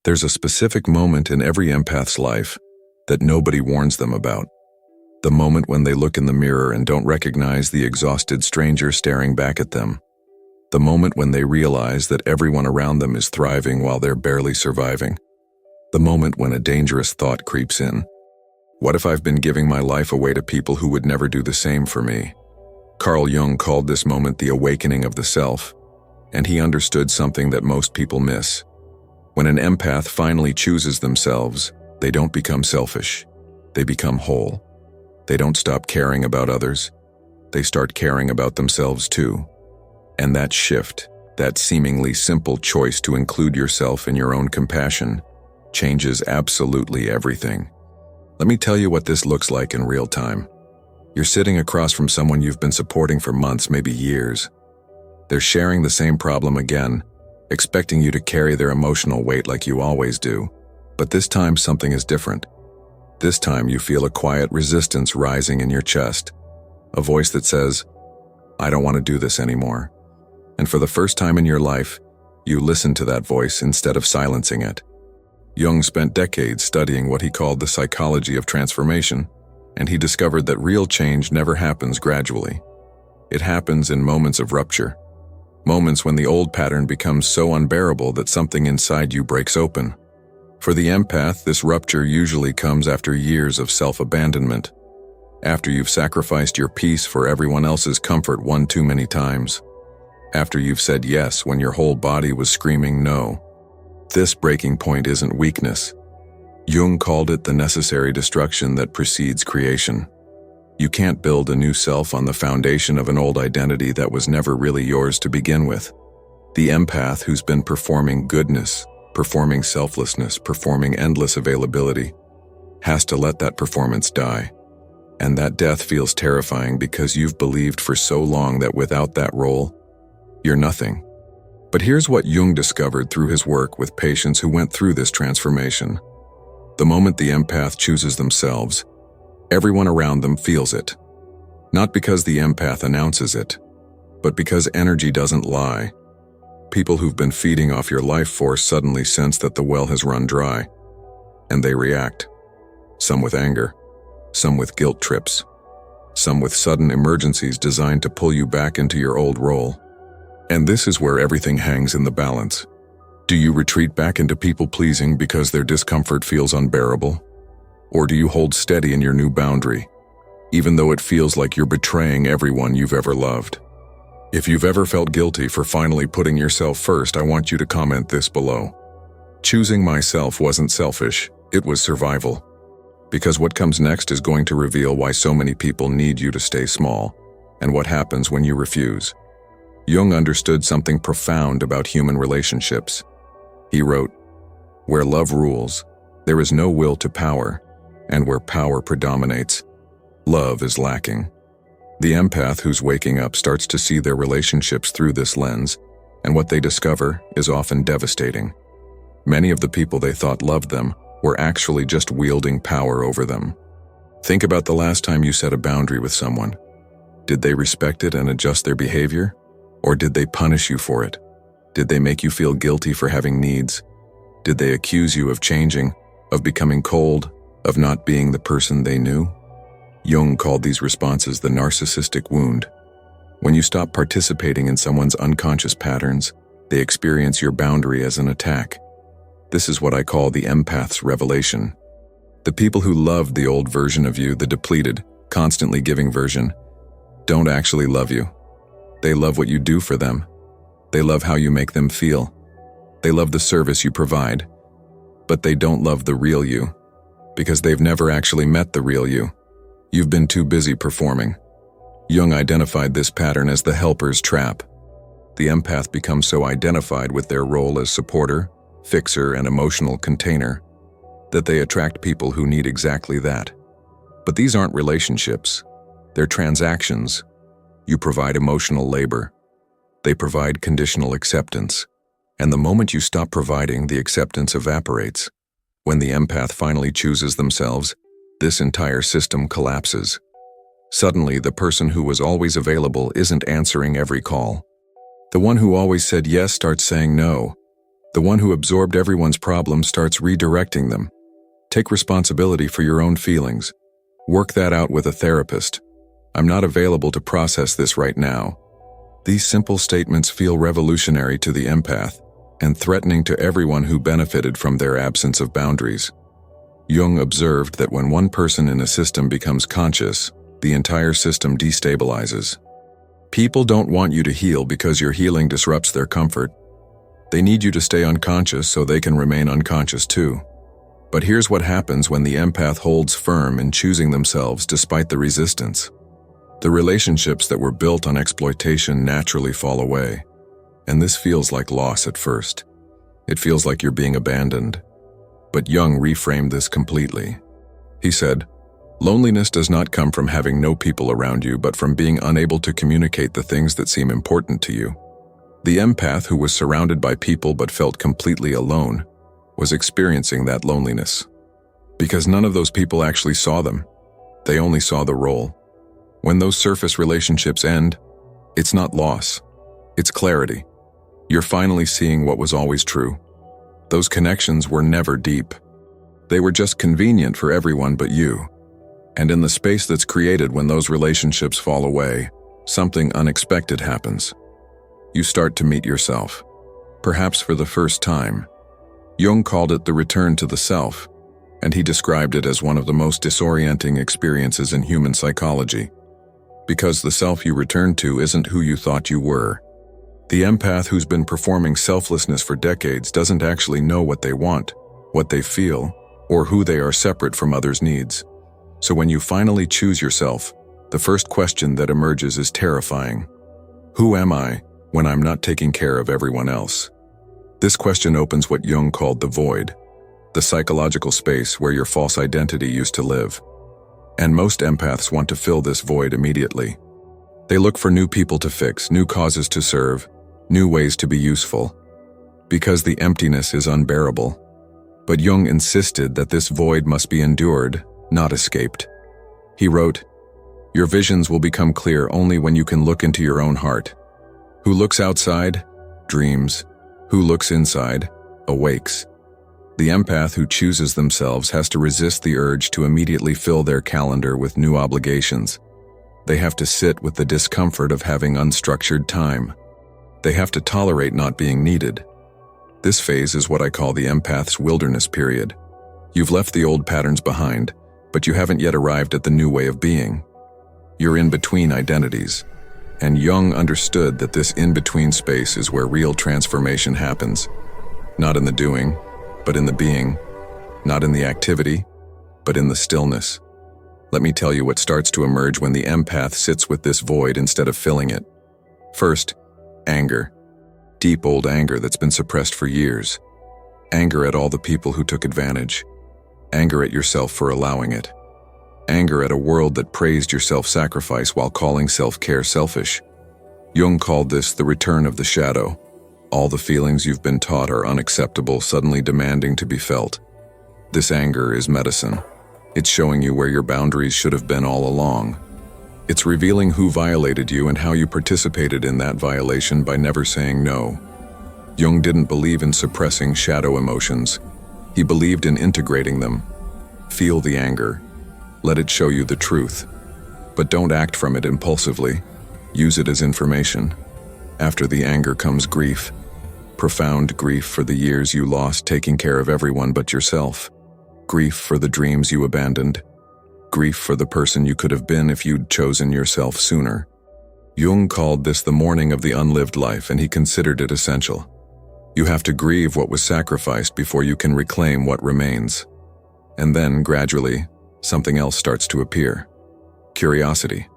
There's a specific moment in every empath's life that nobody warns them about. The moment when they look in the mirror and don't recognize the exhausted stranger staring back at them. The moment when they realize that everyone around them is thriving while they're barely surviving. The moment when a dangerous thought creeps in. What if I've been giving my life away to people who would never do the same for me? Carl Jung called this moment the awakening of the self, and he understood something that most people miss. When an empath finally chooses themselves, they don't become selfish. They become whole. They don't stop caring about others. They start caring about themselves too. And that shift, that seemingly simple choice to include yourself in your own compassion, changes absolutely everything. Let me tell you what this looks like in real time. You're sitting across from someone you've been supporting for months, maybe years. They're sharing the same problem again, expecting you to carry their emotional weight like you always do. But this time something is different. This time you feel a quiet resistance rising in your chest. A voice that says, "I don't want to do this anymore." And for the first time in your life, you listen to that voice instead of silencing it. Jung spent decades studying what he called the psychology of transformation, and he discovered that real change never happens gradually. It happens in moments of rupture. Moments when the old pattern becomes so unbearable that something inside you breaks open. For the empath, this rupture usually comes after years of self-abandonment, after you've sacrificed your peace for everyone else's comfort one too many times, after you've said yes when your whole body was screaming no. This breaking point isn't weakness. Jung called it the necessary destruction that precedes creation. You can't build a new self on the foundation of an old identity that was never really yours to begin with. The empath who's been performing goodness, performing selflessness, performing endless availability, has to let that performance die. And that death feels terrifying because you've believed for so long that without that role, you're nothing. But here's what Jung discovered through his work with patients who went through this transformation. The moment the empath chooses themselves, everyone around them feels it. Not because the empath announces it, but because energy doesn't lie. People who've been feeding off your life force suddenly sense that the well has run dry, and they react. Some with anger, some with guilt trips, some with sudden emergencies designed to pull you back into your old role. And this is where everything hangs in the balance. Do you retreat back into people-pleasing because their discomfort feels unbearable? Or do you hold steady in your new boundary, even though it feels like you're betraying everyone you've ever loved? If you've ever felt guilty for finally putting yourself first, I want you to comment this below. Choosing myself wasn't selfish, it was survival. Because what comes next is going to reveal why so many people need you to stay small, and what happens when you refuse. Jung understood something profound about human relationships. He wrote, "Where love rules, there is no will to power, and where power predominates, love is lacking." The empath who's waking up starts to see their relationships through this lens, and what they discover is often devastating. Many of the people they thought loved them were actually just wielding power over them. Think about the last time you set a boundary with someone. Did they respect it and adjust their behavior? Or did they punish you for it? Did they make you feel guilty for having needs? Did they accuse you of changing, of becoming cold, of not being the person they knew? Jung called these responses the narcissistic wound. When you stop participating in someone's unconscious patterns, they experience your boundary as an attack. This is what I call the empath's revelation. The people who loved the old version of you, the depleted, constantly giving version, don't actually love you. They love what you do for them. They love how you make them feel. They love the service you provide. But they don't love the real you, because they've never actually met the real you. You've been too busy performing. Jung identified this pattern as the helper's trap. The empath becomes so identified with their role as supporter, fixer, and emotional container that they attract people who need exactly that. But these aren't relationships. They're transactions. You provide emotional labor. They provide conditional acceptance. And the moment you stop providing, the acceptance evaporates. When the empath finally chooses themselves, this entire system collapses. Suddenly, the person who was always available isn't answering every call. The one who always said yes starts saying no. The one who absorbed everyone's problems starts redirecting them. Take responsibility for your own feelings. Work that out with a therapist. I'm not available to process this right now. These simple statements feel revolutionary to the empath and threatening to everyone who benefited from their absence of boundaries. Jung observed that when one person in a system becomes conscious, the entire system destabilizes. People don't want you to heal because your healing disrupts their comfort. They need you to stay unconscious so they can remain unconscious too. But here's what happens when the empath holds firm in choosing themselves despite the resistance. The relationships that were built on exploitation naturally fall away. And this feels like loss at first. It feels like you're being abandoned. But Jung reframed this completely. He said, "Loneliness does not come from having no people around you, but from being unable to communicate the things that seem important to you." The empath, who was surrounded by people but felt completely alone, was experiencing that loneliness. Because none of those people actually saw them. They only saw the role. When those surface relationships end, it's not loss. It's clarity. You're finally seeing what was always true. Those connections were never deep. They were just convenient for everyone but you. And in the space that's created when those relationships fall away, something unexpected happens. You start to meet yourself, perhaps for the first time. Jung called it the return to the self, and he described it as one of the most disorienting experiences in human psychology. Because the self you return to isn't who you thought you were. The empath who's been performing selflessness for decades doesn't actually know what they want, what they feel, or who they are separate from others' needs. So when you finally choose yourself, the first question that emerges is terrifying. Who am I when I'm not taking care of everyone else? This question opens what Jung called the void, the psychological space where your false identity used to live. And most empaths want to fill this void immediately. They look for new people to fix, new causes to serve, new ways to be useful, because the emptiness is unbearable. But Jung insisted that this void must be endured, not escaped. He wrote, "Your visions will become clear only when you can look into your own heart. Who looks outside, dreams. Who looks inside, awakes." The empath who chooses themselves has to resist the urge to immediately fill their calendar with new obligations. They have to sit with the discomfort of having unstructured time. They have to tolerate not being needed. This phase is what I call the empath's wilderness period. You've left the old patterns behind, but you haven't yet arrived at the new way of being. You're in between identities. And Jung understood that this in-between space is where real transformation happens. Not in the doing, but in the being. Not in the activity, but in the stillness. Let me tell you what starts to emerge when the empath sits with this void instead of filling it. First, anger. Deep old anger that's been suppressed for years. Anger at all the people who took advantage. Anger at yourself for allowing it. Anger at a world that praised your self-sacrifice while calling self-care selfish. Jung called this the return of the shadow. All the feelings you've been taught are unacceptable, suddenly demanding to be felt. This anger is medicine. It's showing you where your boundaries should have been all along. It's revealing who violated you and how you participated in that violation by never saying no. Jung didn't believe in suppressing shadow emotions. He believed in integrating them. Feel the anger. Let it show you the truth. But don't act from it impulsively. Use it as information. After the anger comes grief. Profound grief for the years you lost taking care of everyone but yourself. Grief for the dreams you abandoned. Grief for the person you could have been if you'd chosen yourself sooner. Jung called this the mourning of the unlived life, and he considered it essential. You have to grieve what was sacrificed before you can reclaim what remains. And then, gradually, something else starts to appear. Curiosity.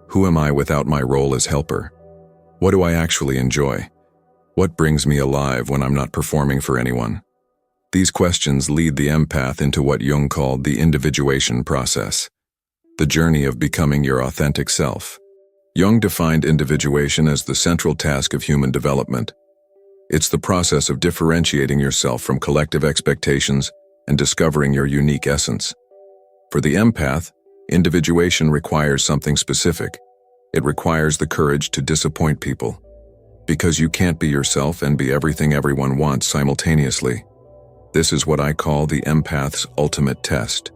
Who am I without my role as helper? What do I actually enjoy? What brings me alive when I'm not performing for anyone? These questions lead the empath into what Jung called the individuation process, the journey of becoming your authentic self. Jung defined individuation as the central task of human development. It's the process of differentiating yourself from collective expectations and discovering your unique essence. For the empath, individuation requires something specific. It requires the courage to disappoint people. Because you can't be yourself and be everything everyone wants simultaneously. This is what I call the empath's ultimate test.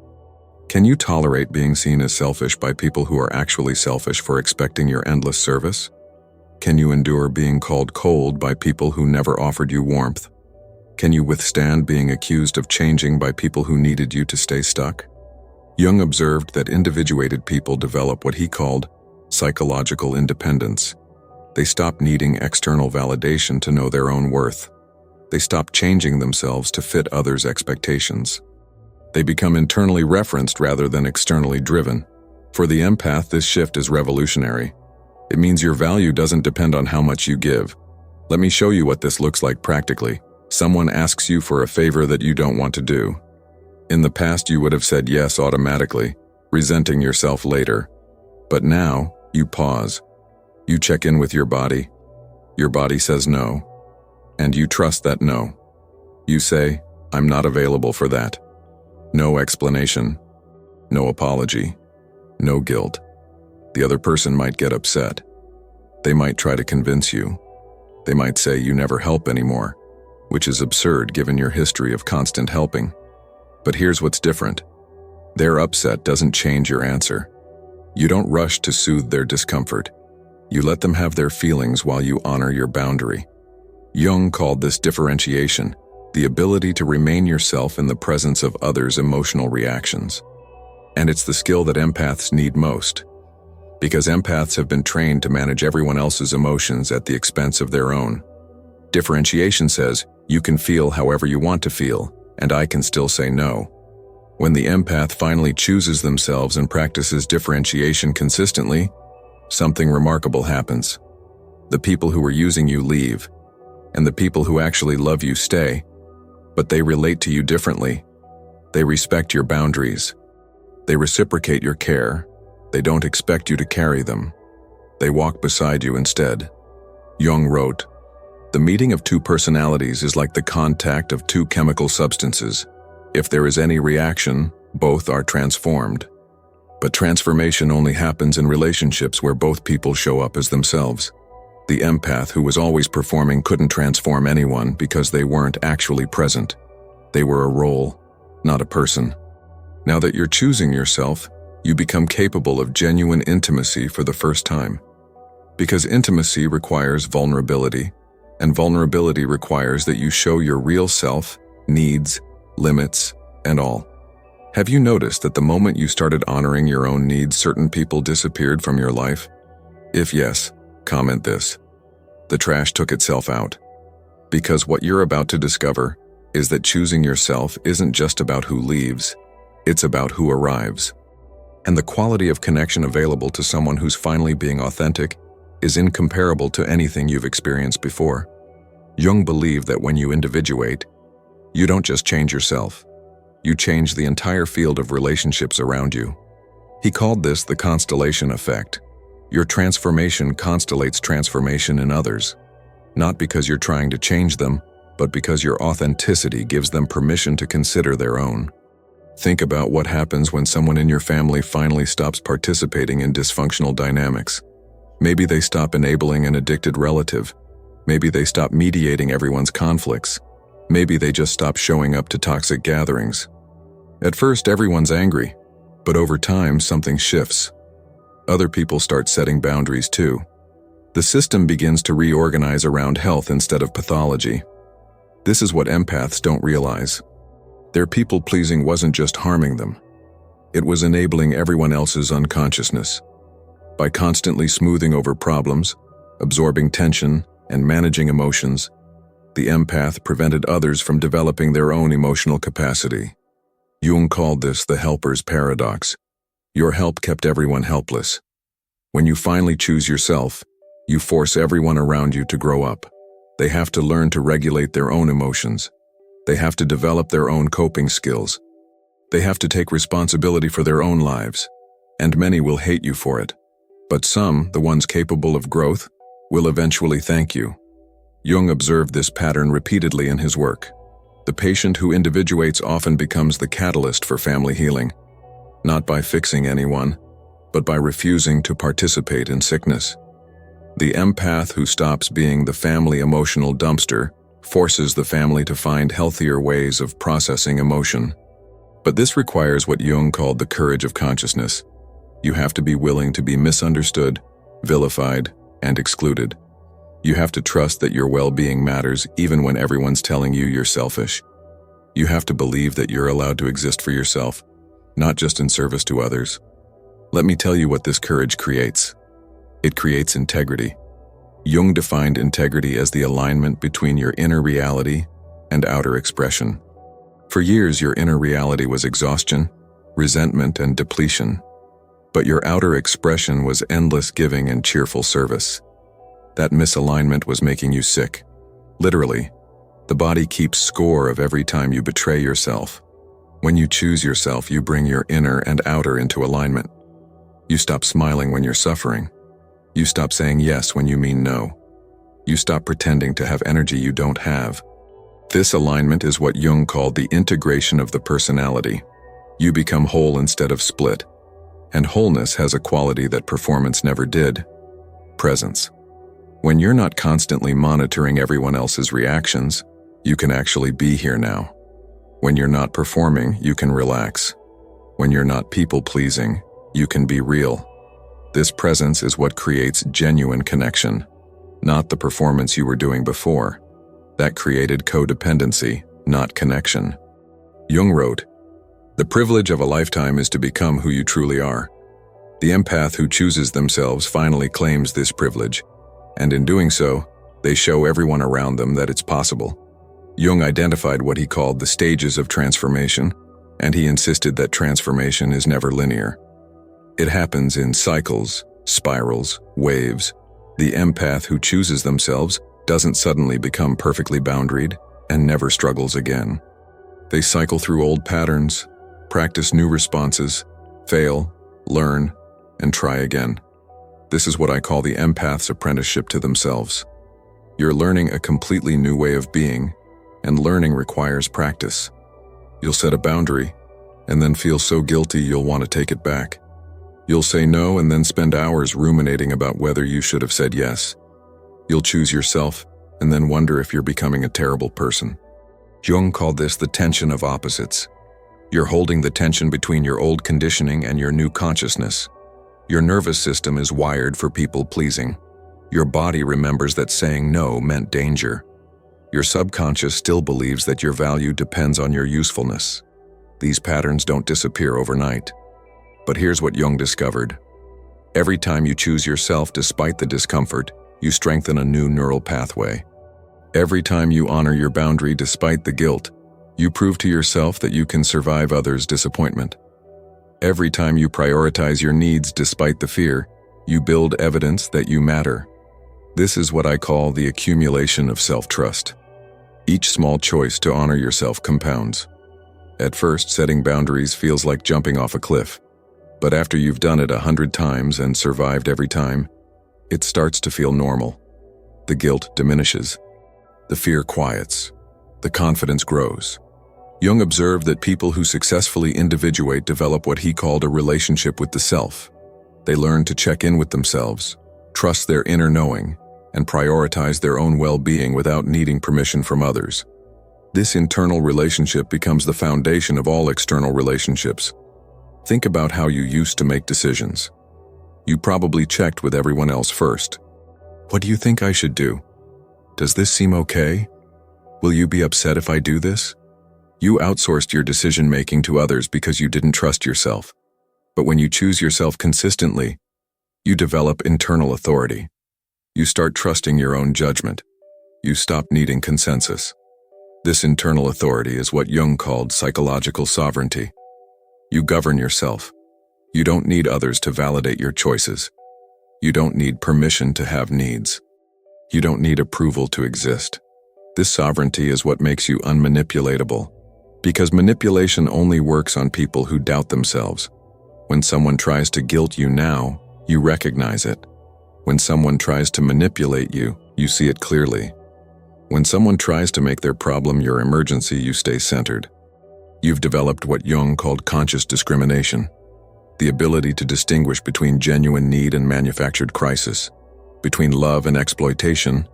Can you tolerate being seen as selfish by people who are actually selfish for expecting your endless service? Can you endure being called cold by people who never offered you warmth? Can you withstand being accused of changing by people who needed you to stay stuck? Jung observed that individuated people develop what he called psychological independence. They stop needing external validation to know their own worth. They stop changing themselves to fit others' expectations. They become internally referenced rather than externally driven. For the empath, this shift is revolutionary. It means your value doesn't depend on how much you give. Let me show you what this looks like practically. Someone asks you for a favor that you don't want to do. In the past, you would have said yes automatically, resenting yourself later. But now, you pause. You check in with your body. Your body says no. And you trust that no. You say, I'm not available for that. No explanation. No apology. No guilt. The other person might get upset. They might try to convince you. They might say you never help anymore, which is absurd given your history of constant helping. But here's what's different. Their upset doesn't change your answer. You don't rush to soothe their discomfort. You let them have their feelings while you honor your boundary. Jung called this differentiation, the ability to remain yourself in the presence of others' emotional reactions. And it's the skill that empaths need most. Because empaths have been trained to manage everyone else's emotions at the expense of their own. Differentiation says, you can feel however you want to feel, and I can still say no. When the empath finally chooses themselves and practices differentiation consistently, something remarkable happens. The people who are using you leave, and the people who actually love you stay, but they relate to you differently. They respect your boundaries. They reciprocate your care. They don't expect you to carry them. They walk beside you instead. Jung wrote, "The meeting of two personalities is like the contact of two chemical substances. If there is any reaction, both are transformed. But transformation only happens in relationships where both people show up as themselves. The empath who was always performing couldn't transform anyone because they weren't actually present. They were a role, not a person. Now that you're choosing yourself, you become capable of genuine intimacy for the first time. Because intimacy requires vulnerability, and vulnerability requires that you show your real self, needs, limits, and all. Have you noticed that the moment you started honoring your own needs, certain people disappeared from your life? If yes, comment this. The trash took itself out. Because what you're about to discover is that choosing yourself isn't just about who leaves, it's about who arrives. And the quality of connection available to someone who's finally being authentic is incomparable to anything you've experienced before. Jung believed that when you individuate, you don't just change yourself, you change the entire field of relationships around you. He called this the constellation effect. Your transformation constellates transformation in others, not because you're trying to change them, but because your authenticity gives them permission to consider their own. Think about what happens when someone in your family finally stops participating in dysfunctional dynamics. Maybe they stop enabling an addicted relative. Maybe they stop mediating everyone's conflicts. Maybe they just stop showing up to toxic gatherings. At first, everyone's angry, but over time, something shifts. Other people start setting boundaries too. The system begins to reorganize around health instead of pathology. This is what empaths don't realize. Their people-pleasing wasn't just harming them. It was enabling everyone else's unconsciousness. By constantly smoothing over problems, absorbing tension, and managing emotions, the empath prevented others from developing their own emotional capacity. Jung called this the helper's paradox. Your help kept everyone helpless. When you finally choose yourself, you force everyone around you to grow up. They have to learn to regulate their own emotions. They have to develop their own coping skills. They have to take responsibility for their own lives. And many will hate you for it. But some, the ones capable of growth, will eventually thank you. Jung observed this pattern repeatedly in his work. The patient who individuates often becomes the catalyst for family healing, not by fixing anyone, but by refusing to participate in sickness. The empath who stops being the family emotional dumpster forces the family to find healthier ways of processing emotion. But this requires what Jung called the courage of consciousness. You have to be willing to be misunderstood, vilified, and excluded. You have to trust that your well-being matters even when everyone's telling you you're selfish. You have to believe that you're allowed to exist for yourself, not just in service to others. Let me tell you what this courage creates. It creates integrity. Jung defined integrity as the alignment between your inner reality and outer expression. For years, your inner reality was exhaustion, resentment, and depletion. But your outer expression was endless giving and cheerful service. That misalignment was making you sick. Literally, the body keeps score of every time you betray yourself. When you choose yourself, you bring your inner and outer into alignment. You stop smiling when you're suffering. You stop saying yes when you mean no. You stop pretending to have energy you don't have. This alignment is what Jung called the integration of the personality. You become whole instead of split. And wholeness has a quality that performance never did: presence. When you're not constantly monitoring everyone else's reactions, you can actually be here now. When you're not performing, you can relax. When you're not people-pleasing, you can be real. This presence is what creates genuine connection, not the performance you were doing before. That created codependency, not connection. Jung wrote, "The privilege of a lifetime is to become who you truly are." The empath who chooses themselves finally claims this privilege, and in doing so, they show everyone around them that it's possible. Jung identified what he called the stages of transformation, and he insisted that transformation is never linear. It happens in cycles, spirals, waves. The empath who chooses themselves doesn't suddenly become perfectly boundaried and never struggles again. They cycle through old patterns, practice new responses, fail, learn, and try again. This is what I call the empath's apprenticeship to themselves. You're learning a completely new way of being, and learning requires practice. You'll set a boundary, and then feel so guilty you'll want to take it back. You'll say no and then spend hours ruminating about whether you should have said yes. You'll choose yourself, and then wonder if you're becoming a terrible person. Jung called this the tension of opposites. You're holding the tension between your old conditioning and your new consciousness. Your nervous system is wired for people-pleasing. Your body remembers that saying no meant danger. Your subconscious still believes that your value depends on your usefulness. These patterns don't disappear overnight. But here's what Jung discovered. Every time you choose yourself despite the discomfort, you strengthen a new neural pathway. Every time you honor your boundary despite the guilt, you prove to yourself that you can survive others' disappointment. Every time you prioritize your needs despite the fear, you build evidence that you matter. This is what I call the accumulation of self-trust. Each small choice to honor yourself compounds. At first, setting boundaries feels like jumping off a cliff. But after you've done it 100 times and survived every time, it starts to feel normal. The guilt diminishes. The fear quiets. The confidence grows. Jung observed that people who successfully individuate develop what he called a relationship with the self. They learn to check in with themselves, trust their inner knowing, and prioritize their own well-being without needing permission from others. This internal relationship becomes the foundation of all external relationships. Think about how you used to make decisions. You probably checked with everyone else first. What do you think I should do? Does this seem okay? Will you be upset if I do this? You outsourced your decision-making to others because you didn't trust yourself. But when you choose yourself consistently, you develop internal authority. You start trusting your own judgment. You stop needing consensus. This internal authority is what Jung called psychological sovereignty. You govern yourself. You don't need others to validate your choices. You don't need permission to have needs. You don't need approval to exist. This sovereignty is what makes you unmanipulatable. Because manipulation only works on people who doubt themselves. When someone tries to guilt you now, you recognize it. When someone tries to manipulate you, you see it clearly. When someone tries to make their problem your emergency, you stay centered. You've developed what Jung called conscious discrimination, the ability to distinguish between genuine need and manufactured crisis. between love and exploitation,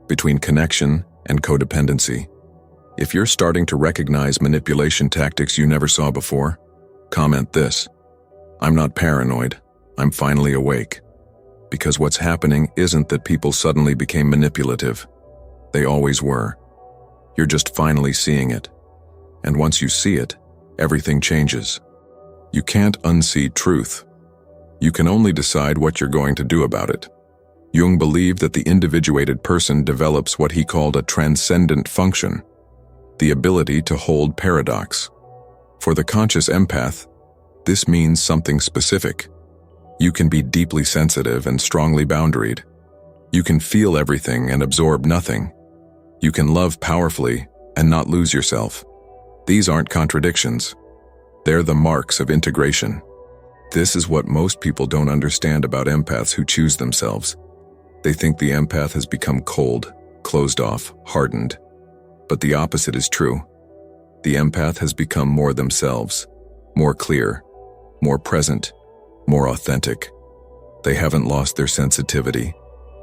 between connection and codependency. If you're starting to recognize manipulation tactics you never saw before, comment this: I'm not paranoid, I'm finally awake. Because what's happening isn't that people suddenly became manipulative. They always were. You're just finally seeing it. And once you see it, everything changes. You can't unsee truth. You can only decide what you're going to do about it. Jung believed that the individuated person develops what he called a transcendent function, the ability to hold paradox. For the conscious empath, this means something specific. You can be deeply sensitive and strongly boundaried. You can feel everything and absorb nothing. You can love powerfully and not lose yourself. These aren't contradictions. They're the marks of integration. This is what most people don't understand about empaths who choose themselves. They think the empath has become cold, closed off, hardened. But the opposite is true. The empath has become more themselves, more clear, more present, more authentic. They haven't lost their sensitivity.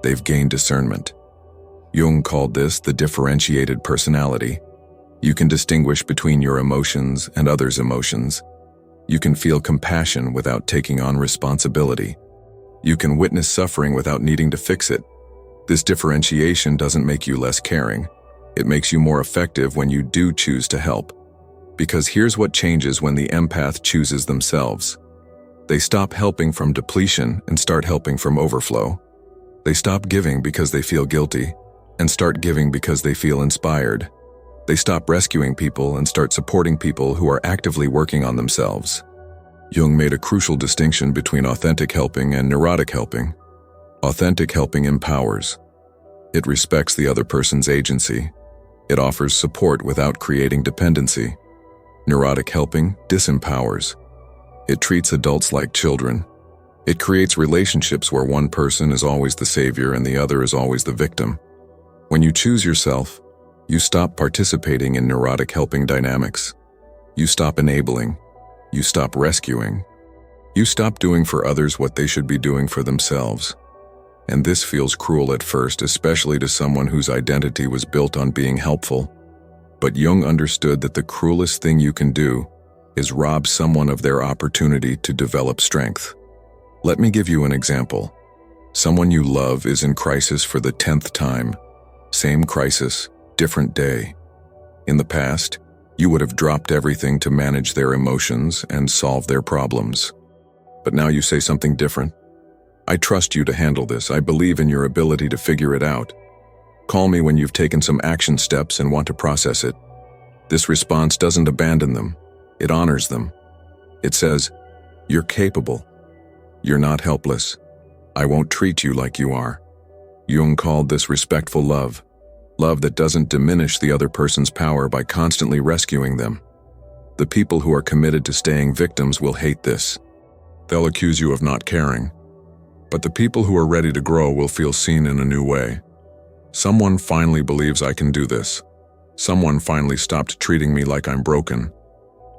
They've gained discernment. Jung called this the differentiated personality. You can distinguish between your emotions and others' emotions. You can feel compassion without taking on responsibility. You can witness suffering without needing to fix it. This differentiation doesn't make you less caring. It makes you more effective when you do choose to help. Because here's what changes when the empath chooses themselves. They stop helping from depletion and start helping from overflow. They stop giving because they feel guilty and start giving because they feel inspired. They stop rescuing people and start supporting people who are actively working on themselves. Jung made a crucial distinction between authentic helping and neurotic helping. Authentic helping empowers. It respects the other person's agency. It offers support without creating dependency. Neurotic helping disempowers. It treats adults like children. It creates relationships where one person is always the savior and the other is always the victim. When you choose yourself, you stop participating in neurotic helping dynamics. You stop enabling. You stop rescuing. You stop doing for others what they should be doing for themselves. And this feels cruel at first, especially to someone whose identity was built on being helpful. But Jung understood that the cruelest thing you can do is rob someone of their opportunity to develop strength. Let me give you an example. Someone you love is in crisis for the 10th time. Same crisis, different day. In the past, you would have dropped everything to manage their emotions and solve their problems. But now you say something different. I trust you to handle this. I believe in your ability to figure it out. Call me when you've taken some action steps and want to process it. This response doesn't abandon them. It honors them. It says, you're capable. You're not helpless. I won't treat you like you are. Jung called this respectful love. Love that doesn't diminish the other person's power by constantly rescuing them. The people who are committed to staying victims will hate this. They'll accuse you of not caring. But the people who are ready to grow will feel seen in a new way. Someone finally believes I can do this. Someone finally stopped treating me like I'm broken.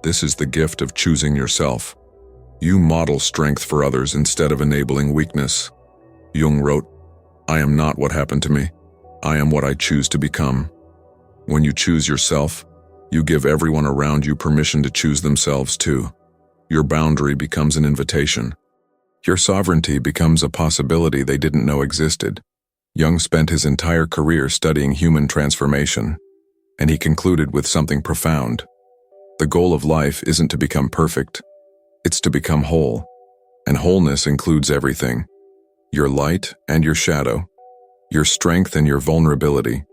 This is the gift of choosing yourself. You model strength for others instead of enabling weakness. Jung wrote, I am not what happened to me. I am what I choose to become. When you choose yourself, you give everyone around you permission to choose themselves too. Your boundary becomes an invitation. Your sovereignty becomes a possibility they didn't know existed. Jung spent his entire career studying human transformation, and he concluded with something profound. The goal of life isn't to become perfect. It's to become whole. And wholeness includes everything. Your light and your shadow. Your strength and your vulnerability,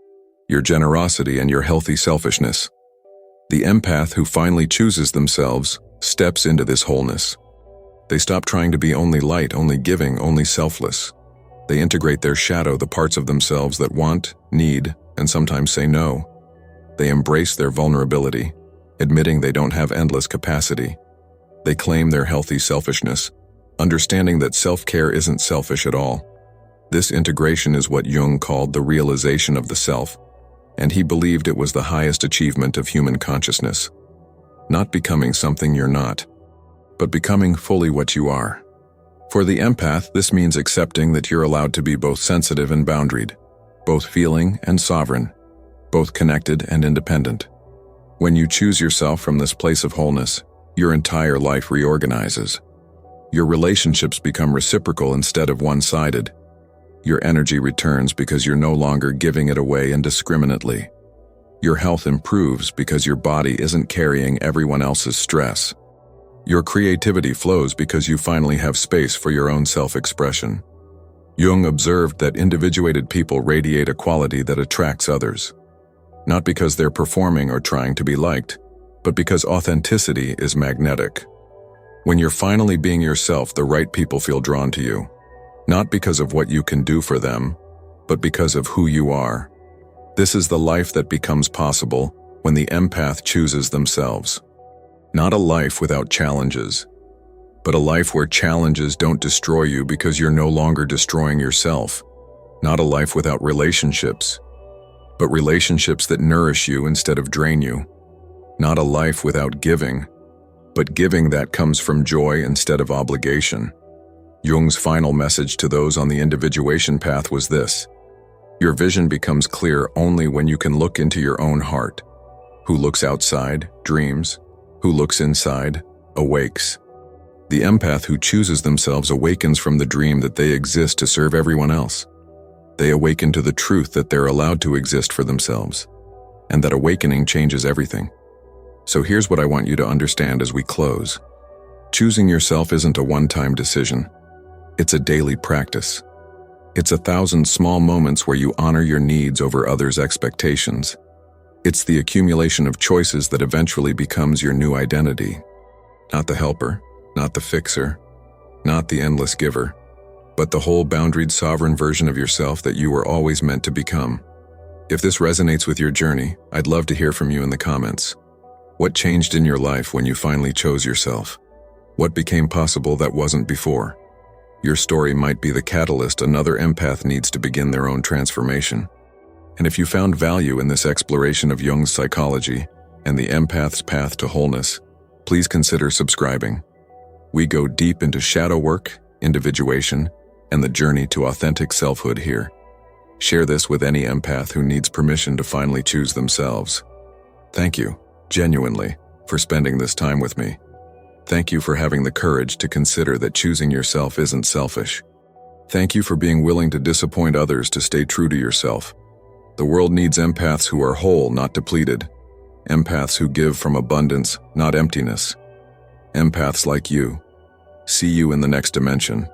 your generosity and your healthy selfishness. The empath who finally chooses themselves steps into this wholeness. They stop trying to be only light, only giving, only selfless. They integrate their shadow, the parts of themselves that want, need, and sometimes say no. They embrace their vulnerability, admitting they don't have endless capacity. They claim their healthy selfishness, understanding that self-care isn't selfish at all. This integration is what Jung called the realization of the self, and he believed it was the highest achievement of human consciousness. Not becoming something you're not, but becoming fully what you are. For the empath, this means accepting that you're allowed to be both sensitive and boundaried, both feeling and sovereign, both connected and independent. When you choose yourself from this place of wholeness, your entire life reorganizes. Your relationships become reciprocal instead of one-sided. Your energy returns because you're no longer giving it away indiscriminately. Your health improves because your body isn't carrying everyone else's stress. Your creativity flows because you finally have space for your own self-expression. Jung observed that individuated people radiate a quality that attracts others, not because they're performing or trying to be liked, but because authenticity is magnetic. When you're finally being yourself, the right people feel drawn to you, not because of what you can do for them, but because of who you are. This is the life that becomes possible when the empath chooses themselves. Not a life without challenges, but a life where challenges don't destroy you because you're no longer destroying yourself. Not a life without relationships, but relationships that nourish you instead of drain you. Not a life without giving, but giving that comes from joy instead of obligation. Jung's final message to those on the individuation path was this: your vision becomes clear only when you can look into your own heart. Who looks outside, dreams. Who looks inside, awakes. The empath who chooses themselves awakens from the dream that they exist to serve everyone else. They awaken to the truth that they're allowed to exist for themselves, and that awakening changes everything. So here's what I want you to understand as we close. Choosing yourself isn't a one-time decision. It's a daily practice. It's 1,000 small moments where you honor your needs over others' expectations. It's the accumulation of choices that eventually becomes your new identity. Not the helper, not the fixer, not the endless giver, but the whole boundaried sovereign version of yourself that you were always meant to become. If this resonates with your journey, I'd love to hear from you in the comments. What changed in your life when you finally chose yourself? What became possible that wasn't before? Your story might be the catalyst another empath needs to begin their own transformation. And if you found value in this exploration of Jung's psychology and the empath's path to wholeness, please consider subscribing. We go deep into shadow work, individuation, and the journey to authentic selfhood here. Share this with any empath who needs permission to finally choose themselves. Thank you, genuinely, for spending this time with me. Thank you for having the courage to consider that choosing yourself isn't selfish. Thank you for being willing to disappoint others to stay true to yourself. The world needs empaths who are whole, not depleted. Empaths who give from abundance, not emptiness. Empaths like you. See you in the next dimension.